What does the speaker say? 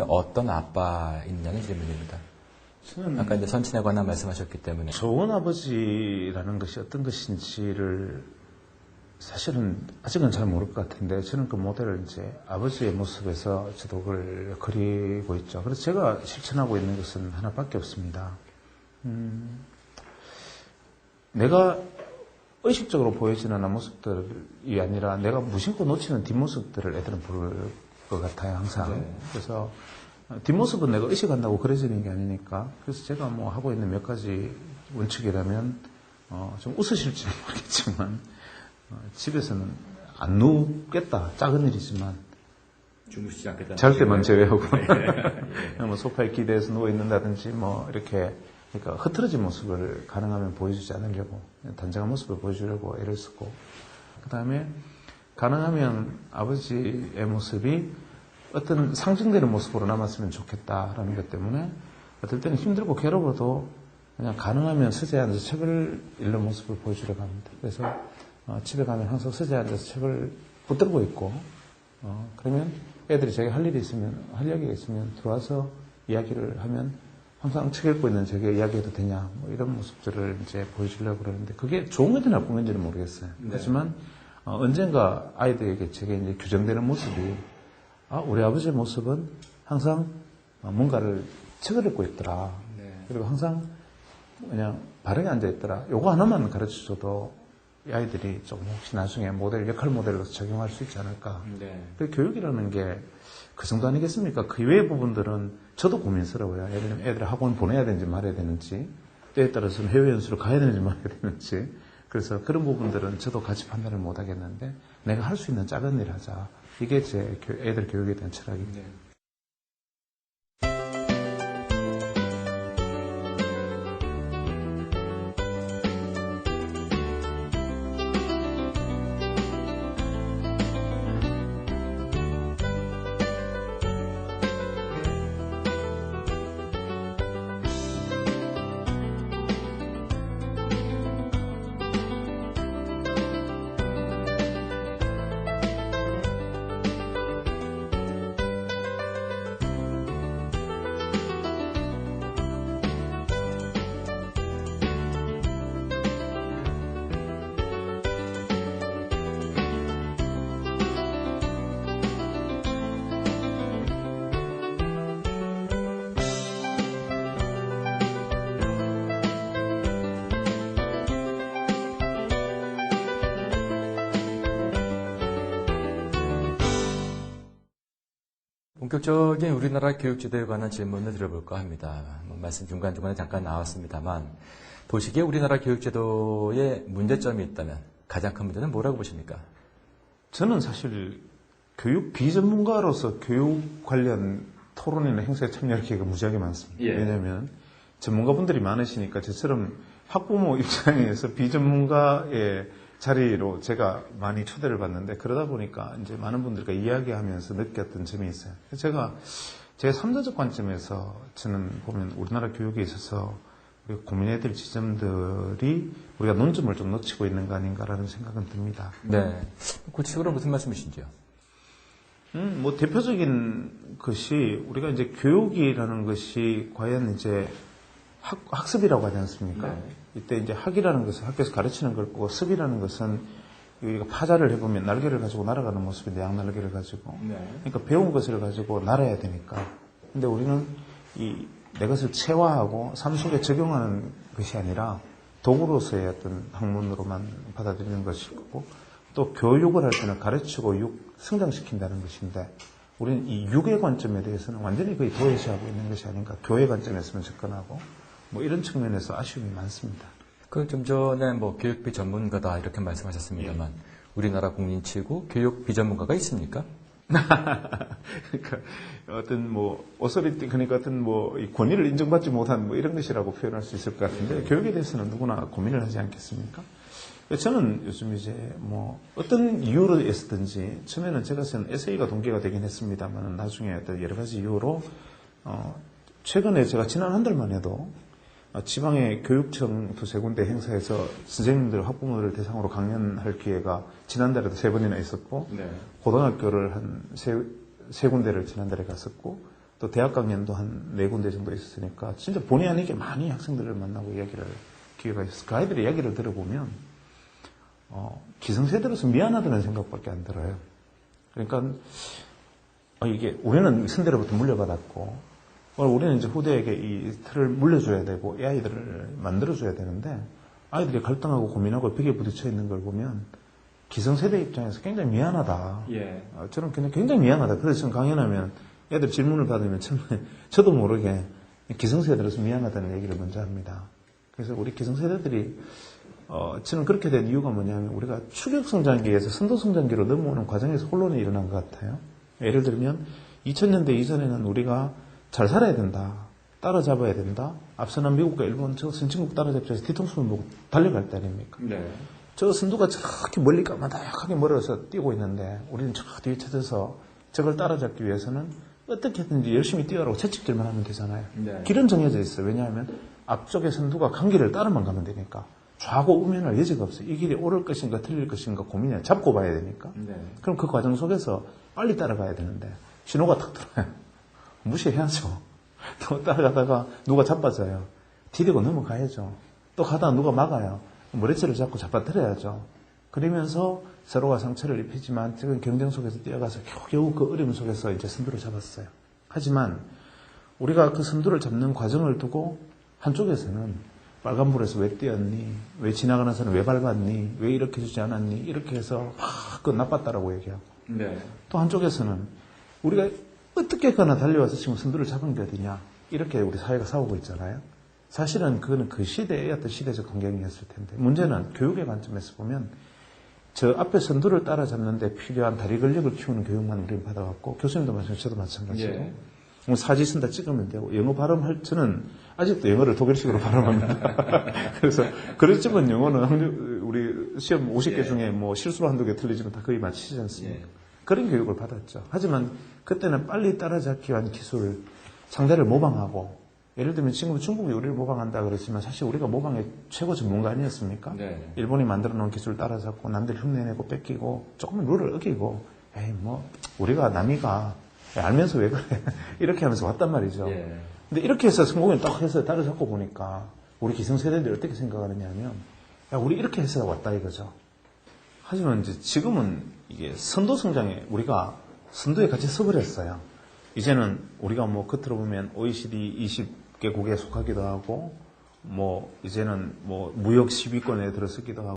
사람이 어떤 아빠이냐는 질문입니다. 저는 아까 이제 선친에 관한 말씀하셨기 때문에. 좋은 아버지라는 것이 어떤 것인지를 사실은 아직은 잘 모를 것 같은데 저는 그 모델을 이제 아버지의 모습에서 저도 그걸 그리고 있죠. 그래서 제가 실천하고 있는 것은 하나밖에 없습니다. 내가 의식적으로 보여지는 모습들이 아니라 내가 무심코 놓치는 뒷모습들을 애들은 볼 것 같아요, 항상. 네. 그래서 뒷모습은 내가 의식한다고 그려지는 게 아니니까. 그래서 제가 뭐 하고 있는 몇 가지 원칙이라면 좀 웃으실지는 모르겠지만 집에서는 안 누우겠다. 작은 일이지만 주무시지 않겠다. 잘 때만 제외하고 뭐 소파에 기대서 누워 있는다든지 뭐 이렇게 그러니까 흐트러진 모습을 가능하면 보여주지 않으려고 단정한 모습을 보여주려고 애를 쓰고 그 다음에 가능하면 아버지의 모습이 어떤 상징되는 모습으로 남았으면 좋겠다라는 것 때문에 어떨 때는 힘들고 괴로워도 그냥 가능하면 서재에 앉아서 책을 읽는 모습을 보여주려고 합니다. 그래서 집에 가면 항상 서재에 앉아서 책을 붙들고 있고 그러면 애들이 제가 할 일이 있으면 할 이야기가 있으면 들어와서 이야기를 하면 항상 책 읽고 있는 제게 이야기해도 되냐 뭐 이런 모습들을 이제 보여주려고 그러는데 그게 좋은 건지 나쁜 건지는 모르겠어요. 네. 하지만 언젠가 아이들에게 제게 이제 규정되는 모습이 우리 아버지의 모습은 항상 뭔가를 책을 읽고 있더라. 네. 그리고 항상 그냥 바르게 앉아 있더라. 요거 하나만 가르쳐줘도 이 아이들이 좀 혹시 나중에 역할 모델로서 적용할 수 있지 않을까. 네. 그 교육이라는 게 그 정도 아니겠습니까? 그 이외의 부분들은 저도 고민스러워요. 예를 들면 애들 학원 보내야 되는지 말아야 되는지, 때에 따라서는 해외 연수를 가야 되는지 말아야 되는지. 그래서 그런 부분들은 저도 같이 판단을 못 하겠는데, 내가 할 수 있는 작은 일 하자. 이게 제 애들 교육에 대한 철학입니다. 네. 본격적인 우리나라 교육제도에 관한 질문을 드려볼까 합니다. 말씀 중간중간에 잠깐 나왔습니다만 보시기에 우리나라 교육제도에 문제점이 있다면 가장 큰 문제는 뭐라고 보십니까? 저는 사실 교육 비전문가로서 교육 관련 토론이나 행사에 참여할 기회가 무지하게 많습니다. 예. 왜냐하면 전문가분들이 많으시니까 저처럼 학부모 입장에서 비전문가의 자리로 제가 많이 초대를 받는데 그러다 보니까 이제 많은 분들과 이야기하면서 느꼈던 점이 있어요. 제가 제 3자적 관점에서 저는 보면 우리나라 교육에 있어서 우리가 고민해야 될 지점들이 우리가 논점을 좀 놓치고 있는 거 아닌가라는 생각은 듭니다. 네. 구체적으로 무슨 말씀이신지요? 뭐 대표적인 것이 우리가 이제 교육이라는 것이 과연 이제 학습이라고 하지 않습니까? 네. 이때 이제 학이라는 것은 학교에서 가르치는 걸 보고 습이라는 것은 우리가 파자를 해보면 날개를 가지고 날아가는 모습인데 양날개를 가지고 네. 그러니까 배운 것을 가지고 날아야 되니까 근데 우리는 내 것을 체화하고 삶 속에 적용하는 것이 아니라 도구로서의 어떤 학문으로만 받아들이는 것이고 또 교육을 할 때는 가르치고 성장시킨다는 것인데 우리는 이 육의 관점에 대해서는 완전히 거의 도외시하고 있는 것이 아닌가 교회 관점에서만 접근하고 뭐 이런 측면에서 아쉬움이 많습니다. 좀 전에 교육 비전문가다 이렇게 말씀하셨습니다만 예. 우리나라 국민치고 교육 비전문가가 있습니까? 그러니까 어떤 오소리띠 그러니까 어떤 이 권위를 인정받지 못한 이런 것이라고 표현할 수 있을 것 같은데 교육에 대해서는 누구나 고민을 하지 않겠습니까? 저는 요즘 이제 어떤 이유로 애쓰든지 처음에는 제가 쓴 에세이가 동기가 되긴 했습니다만 나중에 어떤 여러 가지 이유로 최근에 제가 지난 한 달만 해도 지방의 교육청 두세 군데 행사에서 선생님들, 학부모들을 대상으로 강연할 기회가 지난달에도 3번이나 있었고, 네. 고등학교를 한 세 군데를 지난달에 갔었고, 또 대학 강연도 한 4군데 정도 있었으니까 진짜 본의 아니게 많이 학생들을 만나고 기회가 있었어요. 그 아이들의 이야기를 들어보면 기성세대로서 미안하다는 생각밖에 안 들어요. 그러니까 이게 우리는 선대로부터 물려받았고 우리는 이제 후대에게 이 틀을 물려줘야 되고 이 아이들을 만들어줘야 되는데 아이들이 갈등하고 고민하고 벽에 부딪혀 있는 걸 보면 기성세대 입장에서 굉장히 미안하다. 예. 저는 그냥 굉장히 미안하다. 그래서 지금 강연하면 애들 질문을 받으면 처음에 저도 모르게 기성세대로서 미안하다는 얘기를 먼저 합니다. 그래서 우리 기성세대들이 저는 그렇게 된 이유가 뭐냐면 우리가 추격성장기에서 선도성장기로 넘어오는 과정에서 혼론이 일어난 것 같아요. 예를 들면 2000년대 이전에는 우리가 잘 살아야 된다. 따라잡아야 된다. 앞서난 미국과 일본 저 선진국 따라잡기 위해서 뒤통수를 보고 달려갈 때 아닙니까? 네. 저 선두가 저렇게 멀리 까마득하게 멀어서 뛰고 있는데 우리는 저 뒤에 찾아서 저걸 따라잡기 위해서는 어떻게든지 열심히 뛰어라고 채찍질만 하면 되잖아요. 네. 길은 정해져 있어요. 왜냐하면 앞쪽에 선두가 간 길을 따라만 가면 되니까 좌고 우면할 여지가 없어요. 이 길이 옳을 것인가 틀릴 것인가 고민해 잡고 봐야 되니까. 네. 그럼 그 과정 속에서 빨리 따라가야 되는데 신호가 탁 들어와요. 무시해야죠. 또 따라가다가 누가 자빠져요. 디디고 넘어가야죠. 또 가다가 누가 막아요. 머리채를 잡고 잡아뜨려야죠. 그러면서 서로가 상처를 입히지만 지금 경쟁 속에서 뛰어가서 겨우 그 어려움 속에서 이제 선두를 잡았어요. 하지만 우리가 그 선두를 잡는 과정을 두고 한쪽에서는 빨간불에서 왜 뛰었니? 왜 지나가는 사람 왜 밟았니? 왜 이렇게 해주지 않았니? 이렇게 해서 그건 나빴다라고 얘기하고 네. 또 한쪽에서는 우리가 어떻게거나 달려와서 지금 선두를 잡은 게 어디냐? 이렇게 우리 사회가 싸우고 있잖아요. 사실은 그거는 그 시대의 어떤 시대적 환경이었을 텐데 문제는 교육의 관점에서 보면 저 앞에 선두를 따라잡는데 필요한 다리 근력을 키우는 교육만 우리는 받아왔고 교수님도 마찬가지고 저도 마찬가지고 예. 뭐 사지선 다 찍으면 되고 영어 발음할 저는 아직도 영어를 독일식으로 발음합니다. 그래서 그릇 집은 영어는 우리 시험 50개 예. 중에 뭐 실수로 한두 개 틀리지만 다 거의 맞히지 않습니까? 예. 그런 교육을 받았죠. 하지만 그때는 빨리 따라잡기 위한 기술, 상대를 모방하고 예를 들면 지금은 중국이 우리를 모방한다 그랬지만 사실 우리가 모방의 최고 전문가 아니었습니까? 네. 일본이 만들어 놓은 기술 따라잡고 남들 흉내내고 뺏기고 조금은 룰을 어기고 에이 뭐 우리가 남이가 알면서 왜 그래 이렇게 하면서 왔단 말이죠. 예. 근데 이렇게 해서 성공을 딱 해서 따라잡고 보니까 우리 기성세대들이 어떻게 생각하느냐 하면 야 우리 이렇게 해서 왔다 이거죠. 하지만 이제 지금은 이게 선도 성장에 우리가 선도에 같이 서버렸어요. 이제는 우리가 뭐 겉으로 보면 OECD 20개국에 속하기도 하고 뭐 이제는 뭐 무역 10위권에 들어서기도 하고